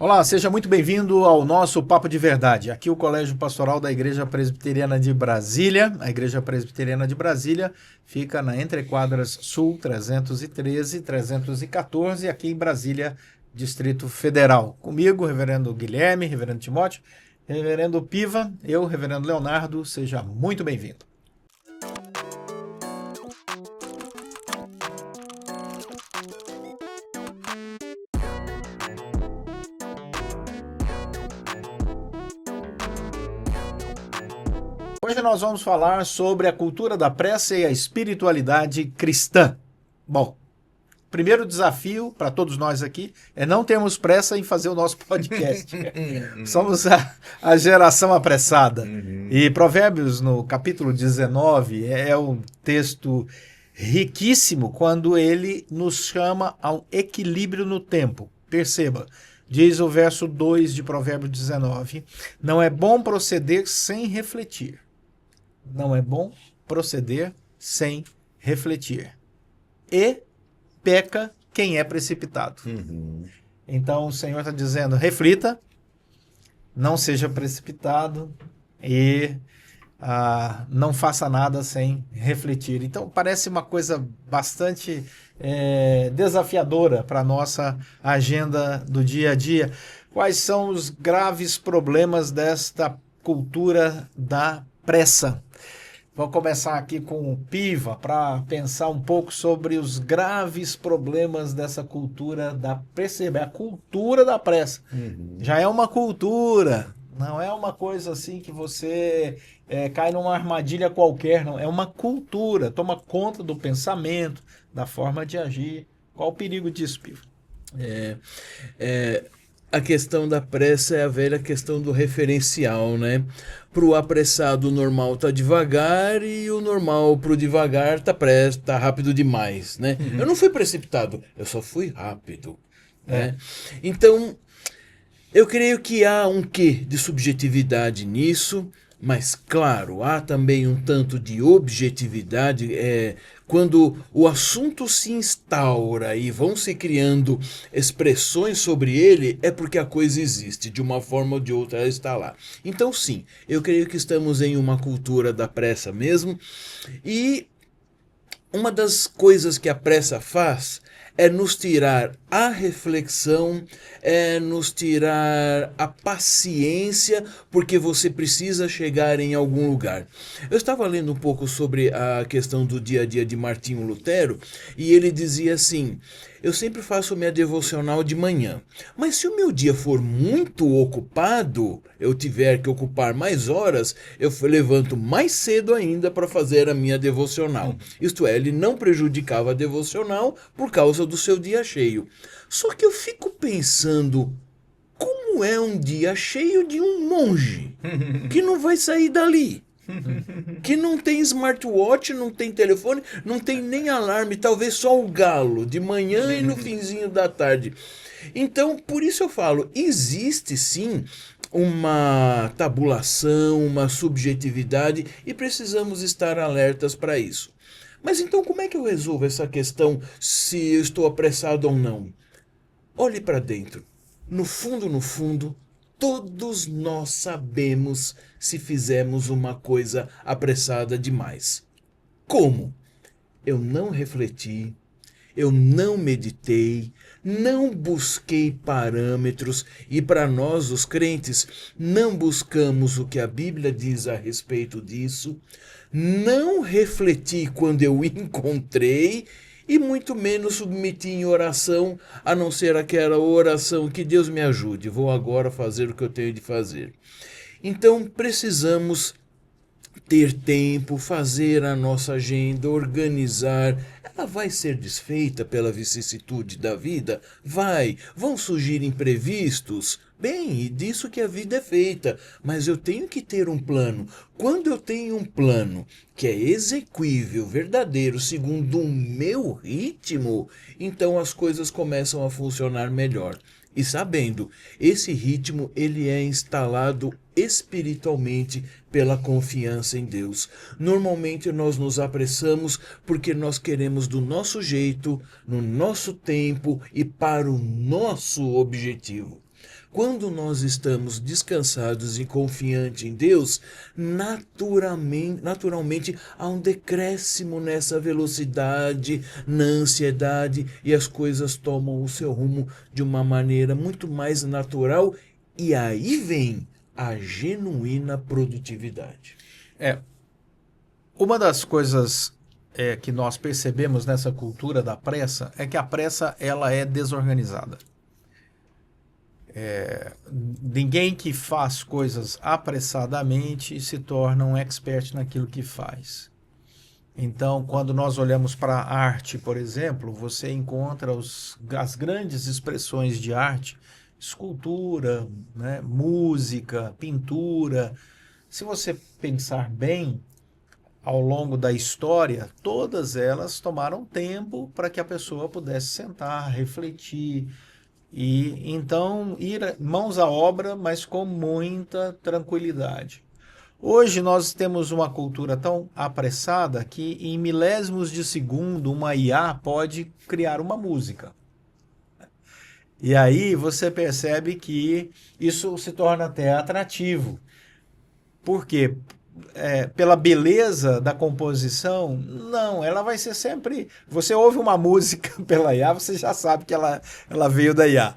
Olá, seja muito bem-vindo ao nosso Papo de Verdade. Aqui o Colégio Pastoral da Igreja Presbiteriana de Brasília. A Igreja Presbiteriana de Brasília fica na Entre Quadras Sul 313 e 314, aqui em Brasília, Distrito Federal. Comigo, Reverendo Guilherme, Reverendo Timóteo, Reverendo Piva, eu, Reverendo Leonardo, seja muito bem-vindo. Hoje nós vamos falar sobre a cultura da pressa e a espiritualidade cristã. Bom, primeiro desafio para todos nós aqui é não termos pressa em fazer o nosso podcast. Somos a geração apressada. E Provérbios, no capítulo 19, é um texto riquíssimo quando ele nos chama ao equilíbrio no tempo. Perceba, diz o verso 2 de Provérbios 19, não é bom proceder sem refletir. Não é bom proceder sem refletir. E peca quem é precipitado. Então o Senhor está dizendo, reflita, não seja precipitado e não faça nada sem refletir. Então parece uma coisa bastante desafiadora para a nossa agenda do dia a dia. Quais são os graves problemas desta cultura da pressa? Vou começar aqui com o Piva para pensar um pouco sobre os graves problemas dessa cultura da pressa. A cultura da pressa. Já é uma cultura, não é uma coisa assim que você cai numa armadilha qualquer, não. É uma cultura, toma conta do pensamento, da forma de agir. Qual o perigo disso, Piva? A questão da pressa é a velha questão do referencial, né? Para o apressado, o normal tá devagar e o normal para o devagar tá rápido demais, né? Eu não fui precipitado, eu só fui rápido, né? Então, eu creio que há um quê de subjetividade nisso, mas claro, há também um tanto de objetividade quando o assunto se instaura e vão se criando expressões sobre ele, é porque a coisa existe, de uma forma ou de outra ela está lá. Então sim, eu creio que estamos em uma cultura da pressa mesmo, e uma das coisas que a pressa faz é nos tirar a reflexão, é nos tirar a paciência, porque você precisa chegar em algum lugar. Eu estava lendo um pouco sobre a questão do dia a dia de Martinho Lutero, e ele dizia assim, eu sempre faço minha devocional de manhã, mas se o meu dia for muito ocupado, eu tiver que ocupar mais horas, eu levanto mais cedo ainda para fazer a minha devocional. Isto é, ele não prejudicava a devocional por causa do seu dia cheio. Só que eu fico pensando, como é um dia cheio de um monge que não vai sair dali? Que não tem smartwatch, não tem telefone, não tem nem alarme, talvez só o galo, de manhã e no finzinho da tarde. Então, por isso eu falo, existe sim uma tabulação, uma subjetividade e precisamos estar alertas para isso. Mas então como é que eu resolvo essa questão se eu estou apressado ou não? Olhe para dentro. No fundo, todos nós sabemos se fizemos uma coisa apressada demais. Como? Eu não refleti, eu não meditei, não busquei parâmetros e para nós, os crentes, não buscamos o que a Bíblia diz a respeito disso, não refleti quando eu encontrei e muito menos submeti em oração, a não ser aquela oração que Deus me ajude, vou agora fazer o que eu tenho de fazer. Então precisamos ter tempo, fazer a nossa agenda, organizar. Ela vai ser desfeita pela vicissitude da vida? Vão surgir imprevistos? Bem, e disso que a vida é feita, mas eu tenho que ter um plano. Quando eu tenho um plano que é exequível, verdadeiro, segundo o meu ritmo, então as coisas começam a funcionar melhor. E sabendo, esse ritmo ele é instalado espiritualmente pela confiança em Deus. Normalmente nós nos apressamos porque nós queremos do nosso jeito, no nosso tempo e para o nosso objetivo. Quando nós estamos descansados e confiantes em Deus, naturalmente há um decréscimo nessa velocidade, na ansiedade, e as coisas tomam o seu rumo de uma maneira muito mais natural, e aí vem a genuína produtividade. Uma das coisas que nós percebemos nessa cultura da pressa é que a pressa ela é desorganizada. Ninguém que faz coisas apressadamente se torna um expert naquilo que faz. Então, quando nós olhamos para a arte, por exemplo, você encontra as grandes expressões de arte, escultura, né, música, pintura. Se você pensar bem, ao longo da história, todas elas tomaram tempo para que a pessoa pudesse sentar, refletir e então ir mãos à obra, mas com muita tranquilidade. Hoje nós temos uma cultura tão apressada que em milésimos de segundo uma IA pode criar uma música. E aí você percebe que isso se torna até atrativo. Por quê? Pela beleza da composição? Não, ela vai ser sempre... Você ouve uma música pela IA, você já sabe que ela veio da IA.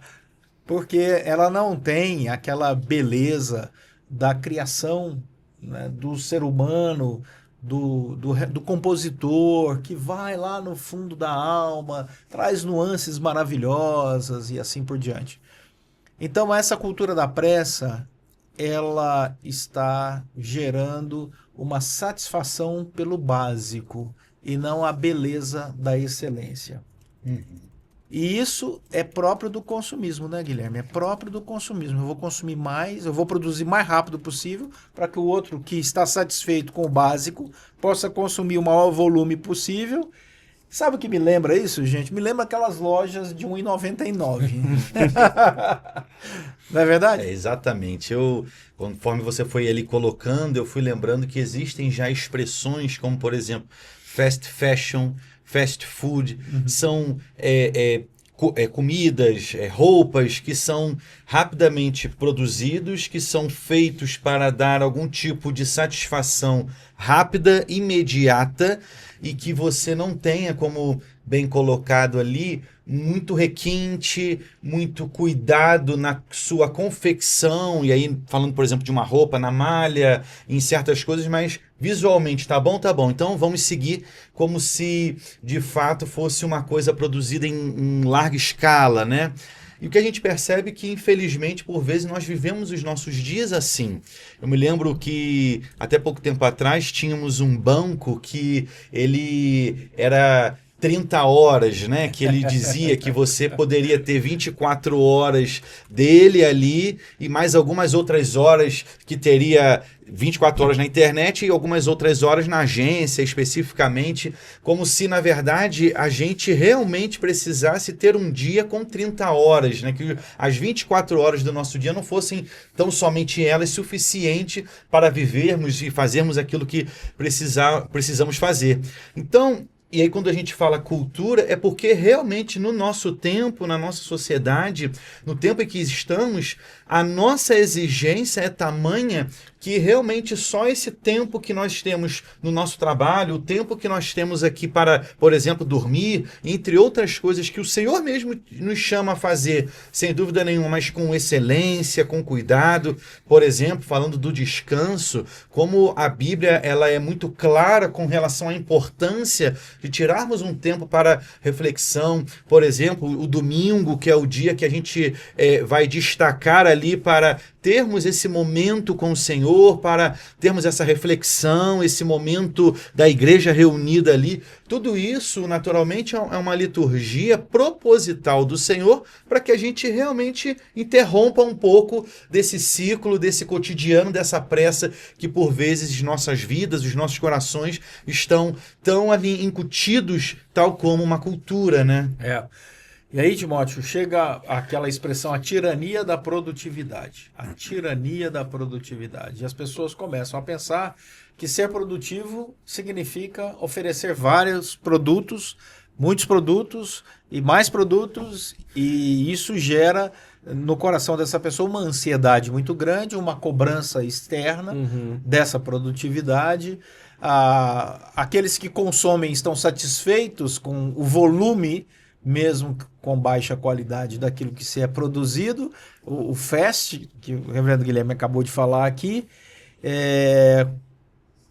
Porque ela não tem aquela beleza da criação, né, do ser humano, do compositor, que vai lá no fundo da alma, traz nuances maravilhosas e assim por diante. Então essa cultura da pressa, ela está gerando uma satisfação pelo básico e não a beleza da excelência. E isso é próprio do consumismo, né, Guilherme? É próprio do consumismo. Eu vou consumir mais, eu vou produzir mais rápido possível para que o outro que está satisfeito com o básico possa consumir o maior volume possível. Sabe o que me lembra isso, gente? Me lembra aquelas lojas de R$ 1,99. Não é verdade? Exatamente. Conforme você foi ali colocando, eu fui lembrando que existem já expressões como, por exemplo, fast fashion, fast food, são comidas, roupas que são rapidamente produzidos, que são feitos para dar algum tipo de satisfação rápida, imediata, e que você não tenha, como bem colocado ali, muito requinte, muito cuidado na sua confecção, e aí falando, por exemplo, de uma roupa na malha, em certas coisas, mas visualmente tá bom, então vamos seguir como se de fato fosse uma coisa produzida em larga escala, né? E o que a gente percebe é que, infelizmente, por vezes nós vivemos os nossos dias assim. Eu me lembro que até pouco tempo atrás tínhamos um banco que ele era 30 horas, né? Que ele dizia que você poderia ter 24 horas dele ali e mais algumas outras horas que teria 24 horas na internet e algumas outras horas na agência, especificamente, como se, na verdade, a gente realmente precisasse ter um dia com 30 horas, né? Que as 24 horas do nosso dia não fossem tão somente elas suficiente para vivermos e fazermos aquilo que precisamos fazer. Então, e aí quando a gente fala cultura, é porque realmente no nosso tempo, na nossa sociedade, no tempo em que estamos, a nossa exigência é tamanha que realmente só esse tempo que nós temos no nosso trabalho, o tempo que nós temos aqui para, por exemplo, dormir, entre outras coisas que o Senhor mesmo nos chama a fazer, sem dúvida nenhuma, mas com excelência, com cuidado. Por exemplo, falando do descanso, como a Bíblia ela é muito clara com relação à importância de tirarmos um tempo para reflexão. Por exemplo, o domingo, que é o dia que a gente vai destacar ali para termos esse momento com o Senhor, para termos essa reflexão, esse momento da igreja reunida ali. Tudo isso, naturalmente, é uma liturgia proposital do Senhor para que a gente realmente interrompa um pouco desse ciclo, desse cotidiano, dessa pressa que, por vezes, nossas vidas, os nossos corações estão tão ali incutidos, tal como uma cultura, né? E aí, Timóteo, chega aquela expressão, a tirania da produtividade. A tirania da produtividade. E as pessoas começam a pensar que ser produtivo significa oferecer vários produtos, muitos produtos e mais produtos, e isso gera no coração dessa pessoa uma ansiedade muito grande, uma cobrança externa dessa produtividade. Aqueles que consomem estão satisfeitos com o volume, mesmo com baixa qualidade daquilo que se é produzido. O fast, que o reverendo Guilherme acabou de falar aqui,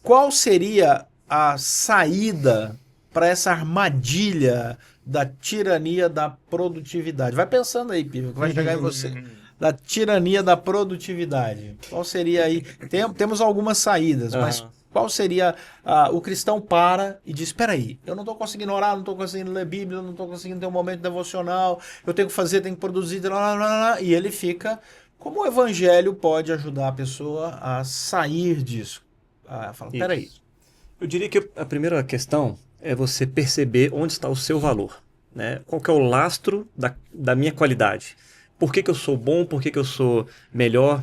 qual seria a saída para essa armadilha da tirania da produtividade? Vai pensando aí, Piva, que vai chegar em você. Da tirania da produtividade. Qual seria aí? Temos algumas saídas, mas qual seria o cristão para e diz, espera aí, eu não estou conseguindo orar, não estou conseguindo ler Bíblia, não estou conseguindo ter um momento devocional, eu tenho que fazer, tenho que produzir, e ele fica... Como o evangelho pode ajudar a pessoa a sair disso? Fala, espera aí. Eu diria que a primeira questão é você perceber onde está o seu valor, né? Qual que é o lastro da minha qualidade. Por que eu sou bom, por que eu sou melhor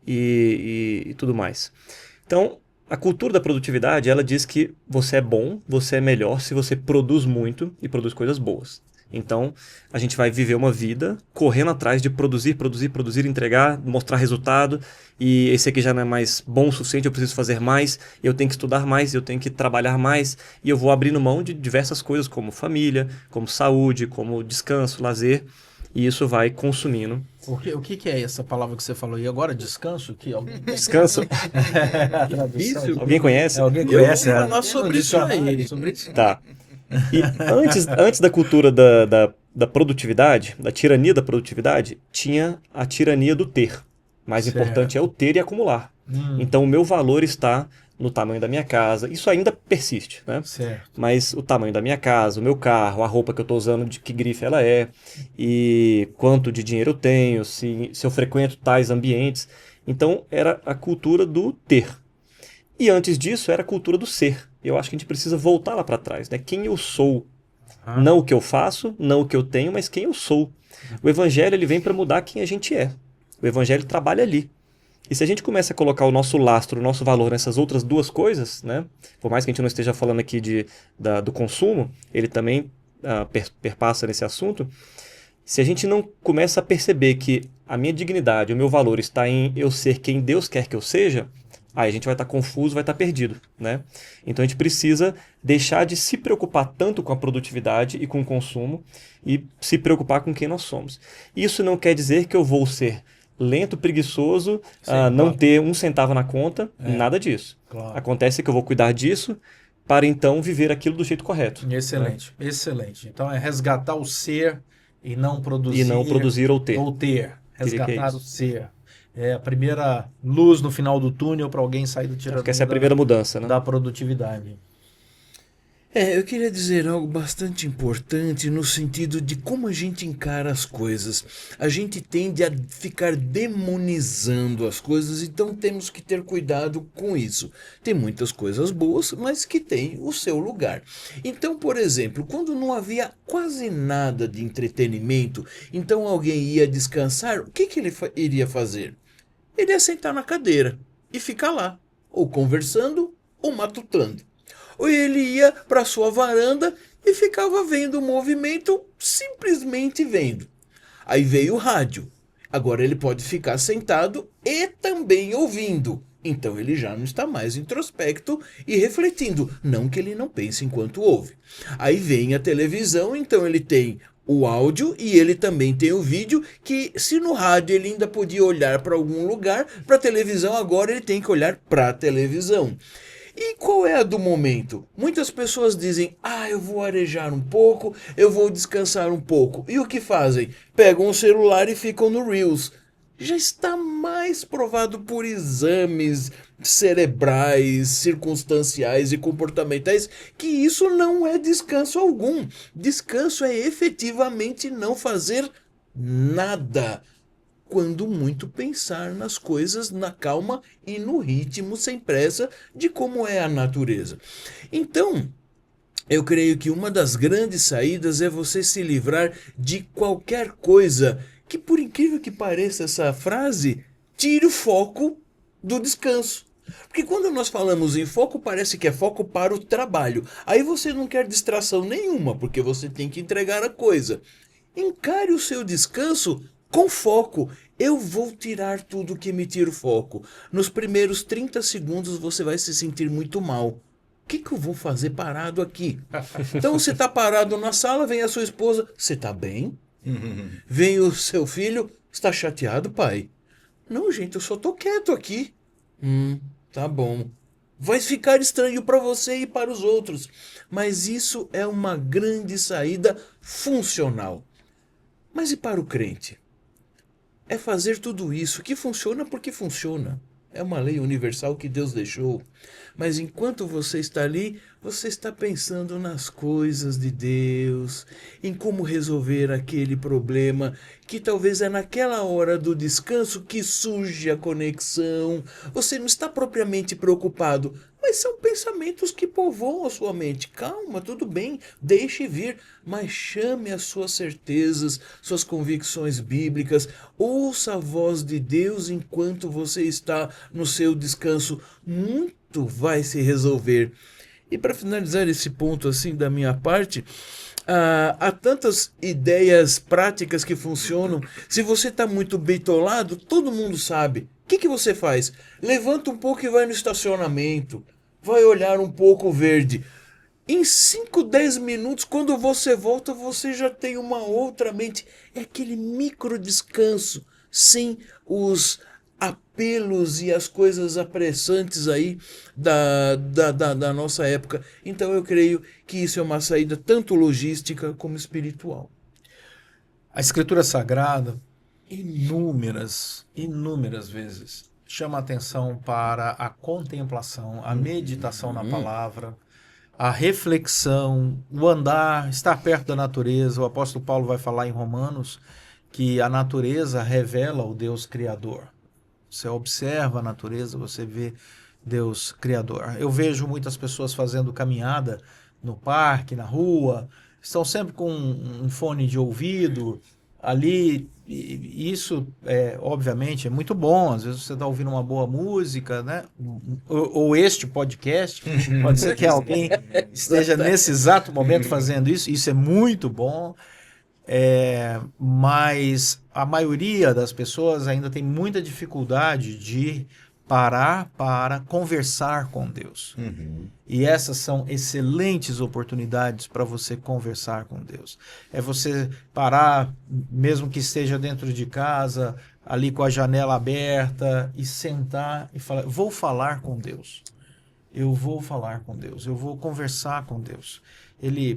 e tudo mais. Então, a cultura da produtividade, ela diz que você é bom, você é melhor se você produz muito e produz coisas boas. Então, a gente vai viver uma vida correndo atrás de produzir, entregar, mostrar resultado, e esse aqui já não é mais bom o suficiente, eu preciso fazer mais, eu tenho que estudar mais, eu tenho que trabalhar mais, e eu vou abrindo mão de diversas coisas, como família, como saúde, como descanso, lazer, e isso vai consumindo. O que é essa palavra que você falou aí agora? Descanso? Descanso? Isso? Alguém conhece? Alguém conhece? Eu vou falar sobre isso aí. Tá. E antes da cultura da produtividade, da tirania da produtividade, tinha a tirania do ter. Mais importante é o ter e acumular. Então o meu valor está no tamanho da minha casa. Isso ainda persiste, né? Certo. Mas o tamanho da minha casa, o meu carro, a roupa que eu estou usando, de que grife ela é, e quanto de dinheiro eu tenho, se eu frequento tais ambientes. Então era a cultura do ter. E antes disso era a cultura do ser. Eu acho que a gente precisa voltar lá para trás, né? Quem eu sou. Não o que eu faço, não o que eu tenho, mas quem eu sou. O evangelho ele vem para mudar quem a gente é. O evangelho trabalha ali. E se a gente começa a colocar o nosso lastro, o nosso valor nessas outras duas coisas, né? Por mais que a gente não esteja falando aqui do consumo, ele também perpassa nesse assunto. Se a gente não começa a perceber que a minha dignidade, o meu valor está em eu ser quem Deus quer que eu seja, aí a gente vai estar confuso, vai estar perdido, né? Então a gente precisa deixar de se preocupar tanto com a produtividade e com o consumo e se preocupar com quem nós somos. Isso não quer dizer que eu vou ser lento, preguiçoso, não ter um centavo na conta, nada disso. Claro. Acontece que eu vou cuidar disso para então viver aquilo do jeito correto. Excelente, excelente. Então é resgatar o ser e não produzir. E não produzir ou ter. Resgatar o ser. É a primeira luz no final do túnel para alguém sair do tirador. Acho que essa é a primeira mudança, né? Da produtividade. Eu queria dizer algo bastante importante no sentido de como a gente encara as coisas. A gente tende a ficar demonizando as coisas, então temos que ter cuidado com isso. Tem muitas coisas boas, mas que têm o seu lugar. Então, por exemplo, quando não havia quase nada de entretenimento, então alguém ia descansar, o que ele iria fazer? Ele ia sentar na cadeira e ficar lá, ou conversando ou matutando. Ou ele ia para sua varanda e ficava vendo o movimento, simplesmente vendo. Aí veio o rádio. Agora ele pode ficar sentado e também ouvindo. Então ele já não está mais introspecto e refletindo. Não que ele não pense enquanto ouve. Aí vem a televisão, então ele tem o áudio e ele também tem o vídeo, que se no rádio ele ainda podia olhar para algum lugar, para a televisão agora ele tem que olhar para a televisão. E qual é a do momento? Muitas pessoas dizem, eu vou arejar um pouco, eu vou descansar um pouco. E o que fazem? Pegam o celular e ficam no Reels. Já está mais provado por exames cerebrais, circunstanciais e comportamentais que isso não é descanso algum. Descanso é efetivamente não fazer nada. Quando muito pensar nas coisas na calma e no ritmo sem pressa de como é a natureza. Então, eu creio que uma das grandes saídas é você se livrar de qualquer coisa que, por incrível que pareça essa frase, tire o foco do descanso. Porque quando nós falamos em foco, parece que é foco para o trabalho. Aí você não quer distração nenhuma, porque você tem que entregar a coisa. Encare o seu descanso com foco. Eu vou tirar tudo que me tira o foco. Nos primeiros 30 segundos você vai se sentir muito mal. O que eu vou fazer parado aqui? Então você está parado na sala, vem a sua esposa, você está bem? Vem o seu filho, está chateado, pai? Não, gente, eu só estou quieto aqui. Tá bom. Vai ficar estranho para você e para os outros. Mas isso é uma grande saída funcional. Mas e para o crente? É fazer tudo isso que funciona porque funciona. É uma lei universal que Deus deixou. Mas enquanto você está ali, você está pensando nas coisas de Deus, em como resolver aquele problema, que talvez é naquela hora do descanso que surge a conexão. Você não está propriamente preocupado, mas são pensamentos que povoam a sua mente. Calma, tudo bem, deixe vir, mas chame as suas certezas, suas convicções bíblicas, ouça a voz de Deus enquanto você está no seu descanso. Muito vai se resolver. E para finalizar esse ponto assim da minha parte, há tantas ideias práticas que funcionam. Se você está muito bitolado, todo mundo sabe. O que você faz? Levanta um pouco e vai no estacionamento. Vai olhar um pouco o verde. Em 5, 10 minutos, quando você volta, você já tem uma outra mente. É aquele micro descanso, sem os apelos e as coisas apressantes aí da nossa época. Então eu creio que isso é uma saída tanto logística como espiritual. A Escritura Sagrada, inúmeras vezes, chama atenção para a contemplação, a meditação na palavra, a reflexão, o andar, estar perto da natureza. O apóstolo Paulo vai falar em Romanos que a natureza revela o Deus Criador. Você observa a natureza, você vê Deus Criador. Eu vejo muitas pessoas fazendo caminhada no parque, na rua, estão sempre com um fone de ouvido ali. E isso, obviamente, é muito bom. Às vezes você está ouvindo uma boa música, né? Ou este podcast. Pode ser que alguém esteja nesse exato momento fazendo isso. Isso é muito bom. Mas a maioria das pessoas ainda tem muita dificuldade de parar para conversar com Deus. E essas são excelentes oportunidades para você conversar com Deus. É você parar, mesmo que esteja dentro de casa, ali com a janela aberta, e sentar e falar: vou falar com Deus. Eu vou falar com Deus. Eu vou conversar com Deus.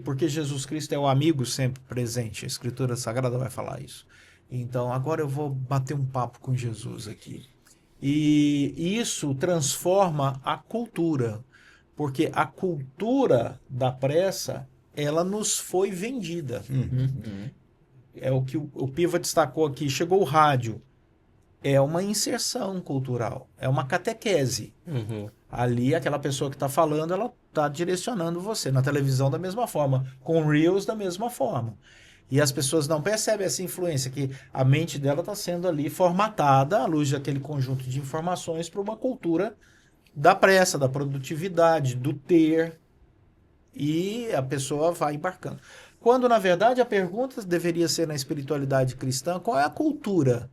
Porque Jesus Cristo é o amigo sempre presente. A Escritura Sagrada vai falar isso. Então, agora eu vou bater um papo com Jesus aqui. E isso transforma a cultura, porque a cultura da pressa, ela nos foi vendida. É o que o Piva destacou aqui. Chegou o rádio. É uma inserção cultural, é uma catequese. Ali, aquela pessoa que está falando, ela está direcionando você. Na televisão, da mesma forma. Com Reels, da mesma forma. E as pessoas não percebem essa influência, que a mente dela está sendo ali formatada à luz daquele conjunto de informações para uma cultura da pressa, da produtividade, do ter. E a pessoa vai embarcando. Quando, na verdade, a pergunta deveria ser na espiritualidade cristã: qual é a cultura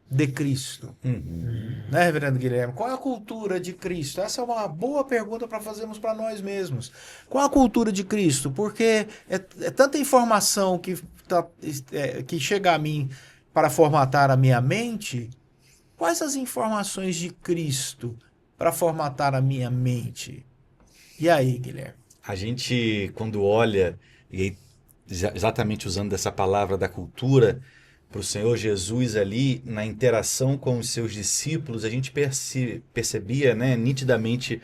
de Cristo? Né, Reverendo Guilherme? Qual é a cultura de Cristo? Essa é uma boa pergunta para fazermos para nós mesmos. Qual a cultura de Cristo? Porque é tanta informação que chega a mim para formatar a minha mente. Quais as informações de Cristo para formatar a minha mente? E aí, Guilherme? A gente, quando olha, e aí, exatamente usando essa palavra da cultura, para o Senhor Jesus ali, na interação com os seus discípulos, a gente percebia, né, nitidamente,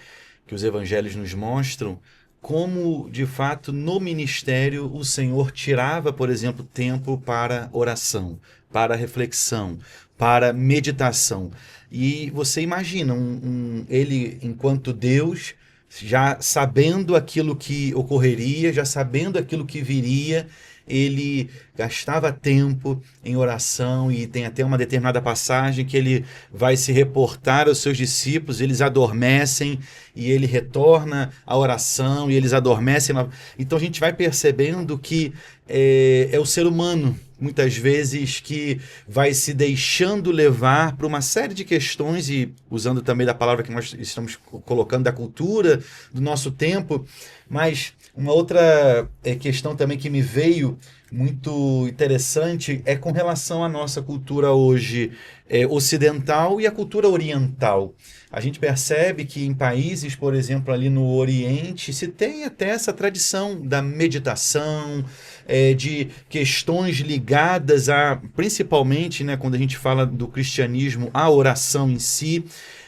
que os evangelhos nos mostram como, de fato, no ministério o Senhor tirava, por exemplo, tempo para oração, para reflexão, para meditação. E você imagina ele, enquanto Deus, já sabendo aquilo que ocorreria, já sabendo aquilo que viria, ele gastava tempo em oração, e tem até uma determinada passagem que ele vai se reportar aos seus discípulos, eles adormecem e ele retorna à oração e eles adormecem. Então a gente vai percebendo que é o ser humano muitas vezes, que vai se deixando levar para uma série de questões, e usando também da palavra que nós estamos colocando, da cultura do nosso tempo. Mas uma outra questão também que me veio muito interessante é com relação à nossa cultura hoje ocidental e a cultura oriental. A gente percebe que em países, por exemplo, ali no Oriente, se tem até essa tradição da meditação, de questões ligadas a, principalmente, né, quando a gente fala do cristianismo, a oração em si.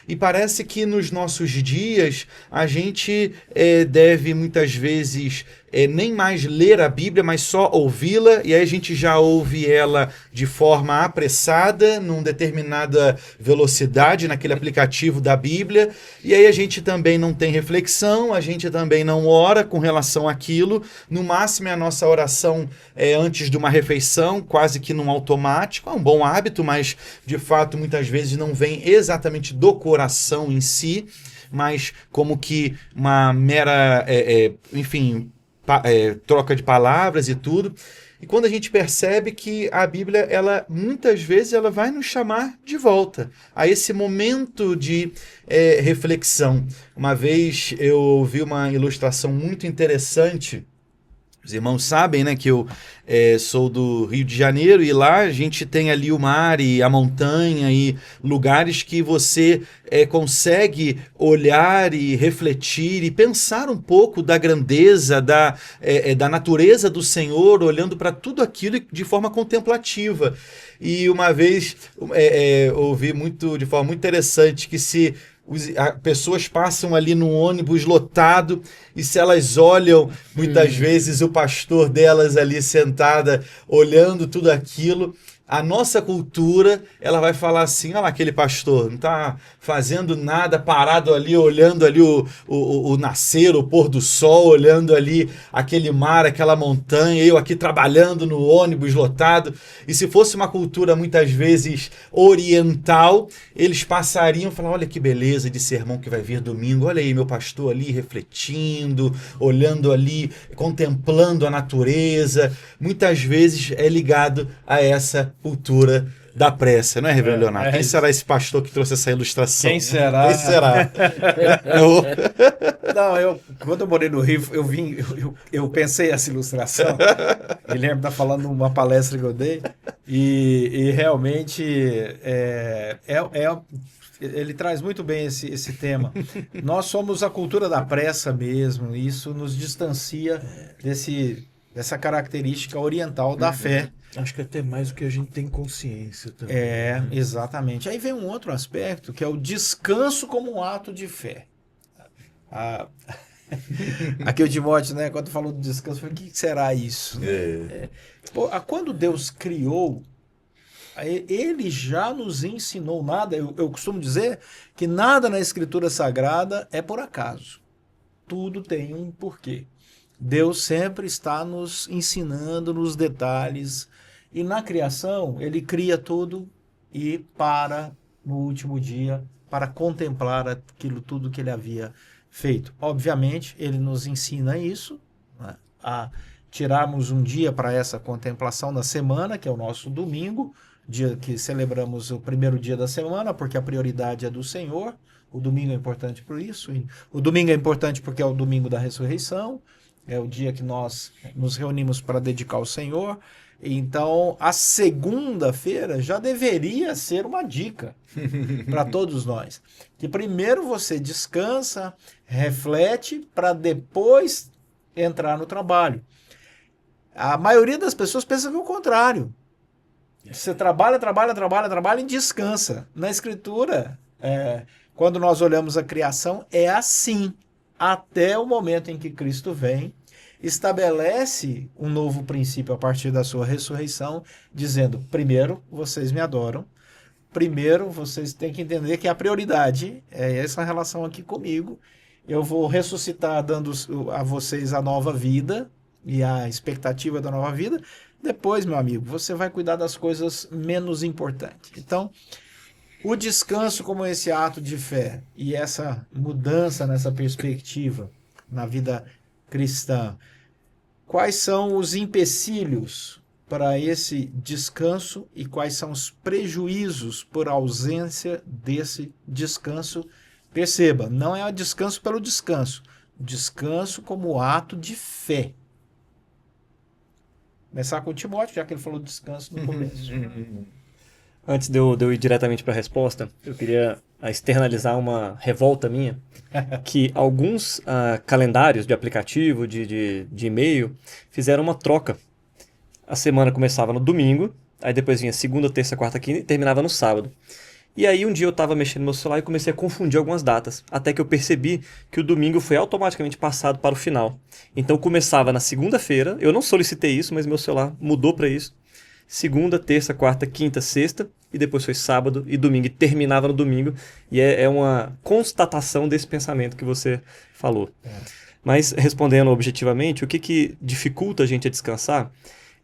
E parece que nos nossos dias a gente deve muitas vezes nem mais ler a Bíblia, mas só ouvi-la, e aí a gente já ouve ela de forma apressada, numa determinada velocidade naquele aplicativo da Bíblia, e aí a gente também não tem reflexão, a gente também não ora com relação àquilo. No máximo é a nossa oração antes de uma refeição, quase que num automático. É um bom hábito, mas de fato muitas vezes não vem exatamente do coração em si, mas como que uma mera, troca de palavras e tudo. E quando a gente percebe que a Bíblia, ela muitas vezes ela vai nos chamar de volta a esse momento de reflexão. Uma vez eu ouvi uma ilustração muito interessante. Os irmãos sabem, né, que eu sou do Rio de Janeiro, e lá a gente tem ali o mar e a montanha e lugares que você consegue olhar e refletir e pensar um pouco da grandeza, da natureza do Senhor, olhando para tudo aquilo de forma contemplativa. E uma vez ouvi de forma muito interessante que se pessoas passam ali num ônibus lotado, e se elas olham muitas vezes o pastor delas ali sentada olhando tudo aquilo, a nossa cultura, ela vai falar assim: olha lá, aquele pastor não está fazendo nada, parado ali, olhando ali o nascer, o pôr do sol, olhando ali aquele mar, aquela montanha, eu aqui trabalhando no ônibus lotado. E se fosse uma cultura muitas vezes oriental, eles passariam e falariam: olha que beleza de sermão que vai vir domingo, olha aí meu pastor ali refletindo, olhando ali, contemplando a natureza. Muitas vezes é ligado a essa cultura da pressa, não é, Reverendo Leonardo? Quem será esse pastor que trouxe essa ilustração? Quem será? Quem será? Não, quando eu morei no Rio, eu pensei essa ilustração. Guilherme está falando numa palestra que eu dei, e realmente ele traz muito bem esse tema. Nós somos a cultura da pressa mesmo, e isso nos distancia dessa característica oriental da fé. Acho que até mais do que a gente tem consciência também. Exatamente. Aí vem um outro aspecto, que é o descanso como um ato de fé. Aqui o Timóteo, né, quando falou do descanso, eu falei: o que será isso? Quando Deus criou, ele já nos ensinou nada. Eu costumo dizer que nada na Escritura Sagrada é por acaso. Tudo tem um porquê. Deus sempre está nos ensinando nos detalhes. E na criação, ele cria tudo e para, no último dia, para contemplar aquilo tudo que ele havia feito. Obviamente, ele nos ensina isso, né, a tirarmos um dia para essa contemplação na semana, que é o nosso domingo, dia que celebramos o primeiro dia da semana, porque a prioridade é do Senhor. O domingo é importante por isso. O domingo é importante porque é o domingo da ressurreição, é o dia que nós nos reunimos para dedicar ao Senhor. Então, a segunda-feira já deveria ser uma dica para todos nós. Que primeiro você descansa, reflete, para depois entrar no trabalho. A maioria das pessoas pensa que é o contrário. Você trabalha e descansa. Na Escritura, quando nós olhamos a criação, é assim. Até o momento em que Cristo vem, estabelece um novo princípio a partir da sua ressurreição, dizendo: primeiro, vocês me adoram. Primeiro, vocês têm que entender que a prioridade é essa relação aqui comigo. Eu vou ressuscitar dando a vocês a nova vida e a expectativa da nova vida. Depois, meu amigo, você vai cuidar das coisas menos importantes. Então, o descanso como esse ato de fé e essa mudança nessa perspectiva na vida cristã, quais são os empecilhos para esse descanso e quais são os prejuízos por ausência desse descanso. Perceba, não é o descanso pelo descanso, descanso como ato de fé. Começar com o Timóteo, já que ele falou descanso no começo. Antes de eu ir diretamente para a resposta, eu queria externalizar uma revolta minha, que alguns calendários de aplicativo, de e-mail, fizeram uma troca. A semana começava no domingo, aí depois vinha segunda, terça, quarta, quinta e terminava no sábado. E aí um dia eu estava mexendo no meu celular e comecei a confundir algumas datas, até que eu percebi que o domingo foi automaticamente passado para o final. Então começava na segunda-feira, eu não solicitei isso, mas meu celular mudou para isso. Segunda, terça, quarta, quinta, sexta, e depois foi sábado e domingo, e terminava no domingo. E é uma constatação desse pensamento que você falou. Mas, respondendo objetivamente, o que dificulta a gente a descansar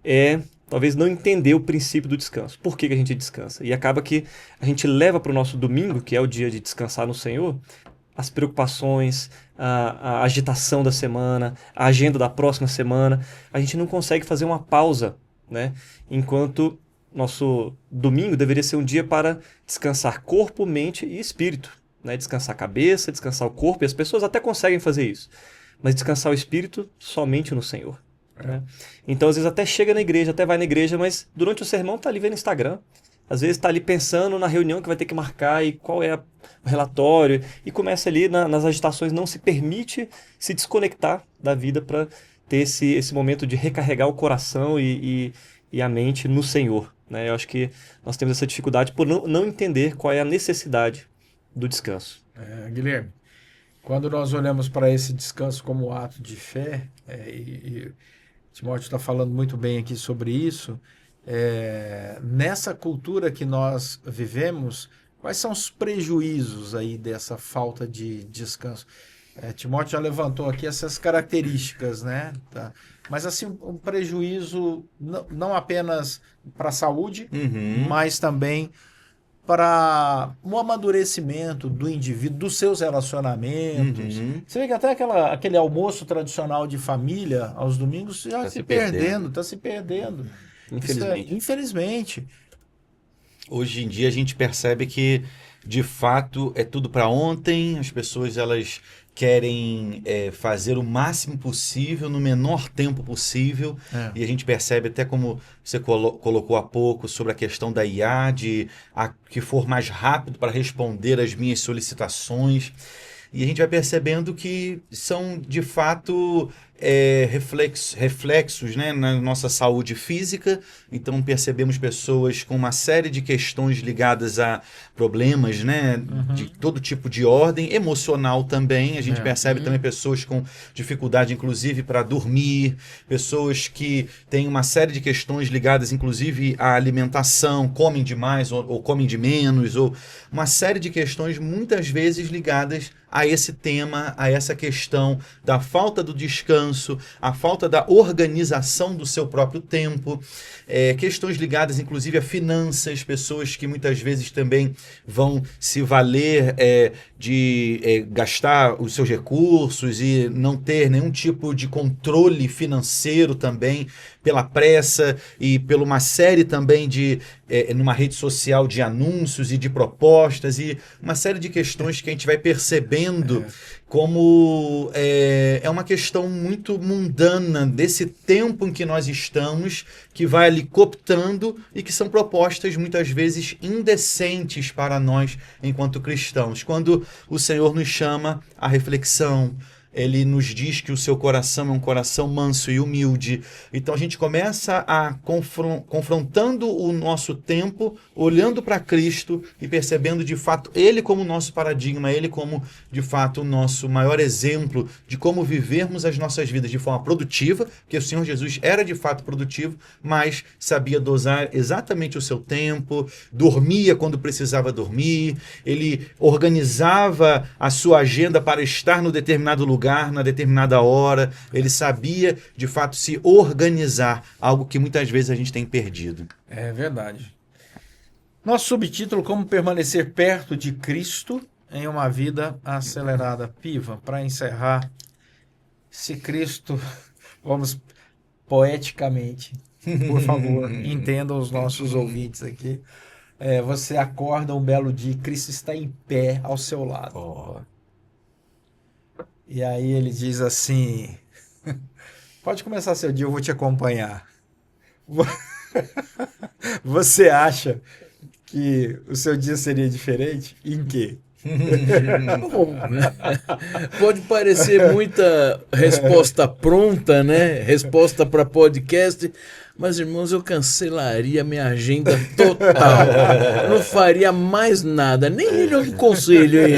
é talvez não entender o princípio do descanso. Por que a gente descansa? E acaba que a gente leva para o nosso domingo, que é o dia de descansar no Senhor, as preocupações, a agitação da semana, a agenda da próxima semana. A gente não consegue fazer uma pausa, né? Enquanto nosso domingo deveria ser um dia para descansar corpo, mente e espírito, né? Descansar a cabeça, descansar o corpo, e as pessoas até conseguem fazer isso, mas descansar o espírito somente no Senhor, né? Então às vezes até chega na igreja, até vai na igreja, mas durante o sermão está ali vendo Instagram, às vezes está ali pensando na reunião que vai ter que marcar e qual é o relatório, e começa ali nas agitações, não se permite se desconectar da vida para ter esse momento de recarregar o coração e a mente no Senhor, né? Eu acho que nós temos essa dificuldade por não entender qual é a necessidade do descanso. Guilherme, quando nós olhamos para esse descanso como ato de fé, e Timóteo está falando muito bem aqui sobre isso, nessa cultura que nós vivemos, quais são os prejuízos aí dessa falta de descanso? Timóteo já levantou aqui essas características, né? Tá. Mas assim, um prejuízo não apenas para a saúde, mas também para o amadurecimento do indivíduo, dos seus relacionamentos. Você vê que até aquele almoço tradicional de família aos domingos já está se perdendo. Infelizmente. Infelizmente. Hoje em dia a gente percebe que, de fato, é tudo para ontem. As pessoas elas querem fazer o máximo possível no menor tempo possível. E a gente percebe até como você colocou há pouco sobre a questão da IA, que for mais rápido para responder às minhas solicitações. E a gente vai percebendo que são, de fato, reflexos, né, na nossa saúde física. Então percebemos pessoas com uma série de questões ligadas a problemas, né, de todo tipo de ordem, emocional também. A gente percebe também pessoas com dificuldade, inclusive, para dormir, pessoas que têm uma série de questões ligadas, inclusive, à alimentação, comem demais ou comem de menos, ou uma série de questões muitas vezes ligadas a esse tema, a essa questão da falta do descanso, a falta da organização do seu próprio tempo, questões ligadas inclusive a finanças, pessoas que muitas vezes também vão se valer de gastar os seus recursos e não ter nenhum tipo de controle financeiro também pela pressa e por uma série também numa rede social de anúncios e de propostas e uma série de questões que a gente vai percebendo como é uma questão muito mundana desse tempo em que nós estamos, que vai ali cooptando e que são propostas muitas vezes indecentes para nós enquanto cristãos. Quando o Senhor nos chama à reflexão, Ele nos diz que o seu coração é um coração manso e humilde. Então a gente começa a confrontando o nosso tempo, olhando para Cristo e percebendo de fato Ele como nosso paradigma, Ele como de fato o nosso maior exemplo de como vivermos as nossas vidas de forma produtiva, porque o Senhor Jesus era de fato produtivo, mas sabia dosar exatamente o seu tempo, dormia quando precisava dormir, Ele organizava a sua agenda para estar no determinado lugar, na determinada hora. Ele sabia, de fato, se organizar, algo que muitas vezes a gente tem perdido. É verdade. Nosso subtítulo, como permanecer perto de Cristo em uma vida acelerada. Piva, para encerrar, se Cristo, vamos poeticamente, por favor, entendam os nossos ouvintes aqui. Você acorda um belo dia e Cristo está em pé ao seu lado. Oh. E aí ele diz assim: pode começar seu dia, eu vou te acompanhar. Você acha que o seu dia seria diferente? Em quê? Bom, né? Pode parecer muita resposta pronta, né? Resposta para podcast, mas irmãos, eu cancelaria minha agenda total. Eu não faria mais nada, nem ele um conselho aí.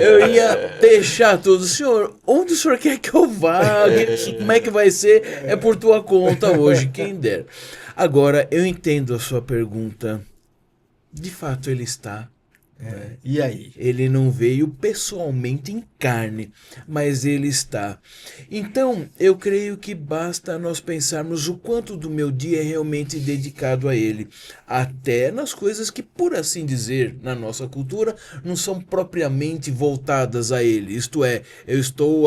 Eu ia deixar tudo. Senhor, onde o senhor quer que eu vá? Como é que vai ser? É por tua conta hoje, quem dera. Agora, eu entendo a sua pergunta. De fato, ele está. E aí? Ele não veio pessoalmente em carne, mas ele está. Então, eu creio que basta nós pensarmos o quanto do meu dia é realmente dedicado a ele, até nas coisas que, por assim dizer, na nossa cultura, não são propriamente voltadas a ele. Isto é, eu estou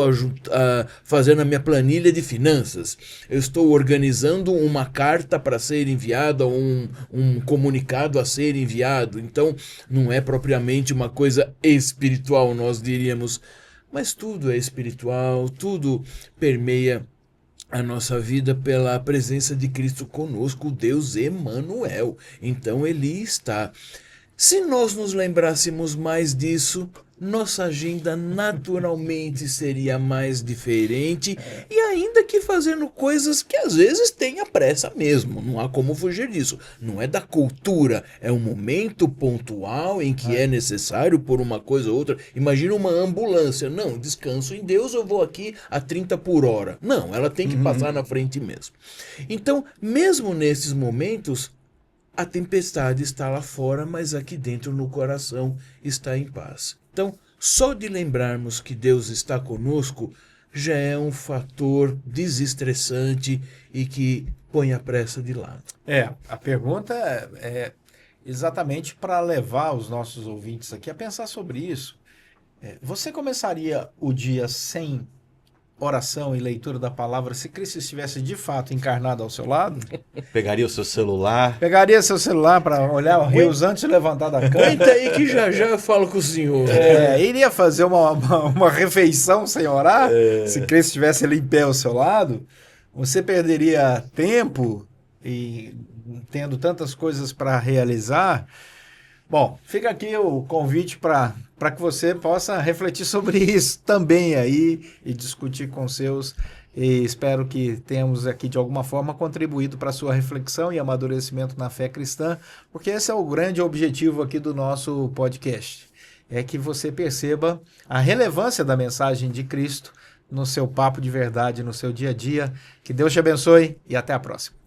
fazendo a minha planilha de finanças, eu estou organizando uma carta para ser enviada, um comunicado a ser enviado. Então, não é propriamente uma coisa espiritual, nós diríamos, mas tudo é espiritual, tudo permeia a nossa vida pela presença de Cristo conosco, o Deus Emanuel. Então ele está. Se nós nos lembrássemos mais disso, nossa agenda naturalmente seria mais diferente, e ainda que fazendo coisas que às vezes tenha pressa mesmo, não há como fugir disso. Não é da cultura, é um momento pontual em que é necessário por uma coisa ou outra. Imagina uma ambulância, não, descanso em Deus, eu vou aqui a 30 por hora. Não, ela tem que passar na frente mesmo. Então, mesmo nesses momentos, a tempestade está lá fora, mas aqui dentro no coração está em paz. Então, só de lembrarmos que Deus está conosco já é um fator desestressante e que põe a pressa de lado. A pergunta é exatamente para levar os nossos ouvintes aqui a pensar sobre isso. Você começaria o dia sem oração e leitura da palavra se Cristo estivesse de fato encarnado ao seu lado? Pegaria o seu celular? Pegaria seu celular para olhar o rios antes de levantar da cama? Aguenta aí que já eu falo com o senhor. Iria fazer uma refeição sem orar? Se Cristo estivesse ali em pé ao seu lado? Você perderia tempo e tendo tantas coisas para realizar? Bom, fica aqui o convite para que você possa refletir sobre isso também aí e discutir com seus. E espero que tenhamos aqui de alguma forma contribuído para a sua reflexão e amadurecimento na fé cristã, porque esse é o grande objetivo aqui do nosso podcast. É que você perceba a relevância da mensagem de Cristo no seu papo de verdade, no seu dia a dia. Que Deus te abençoe e até a próxima.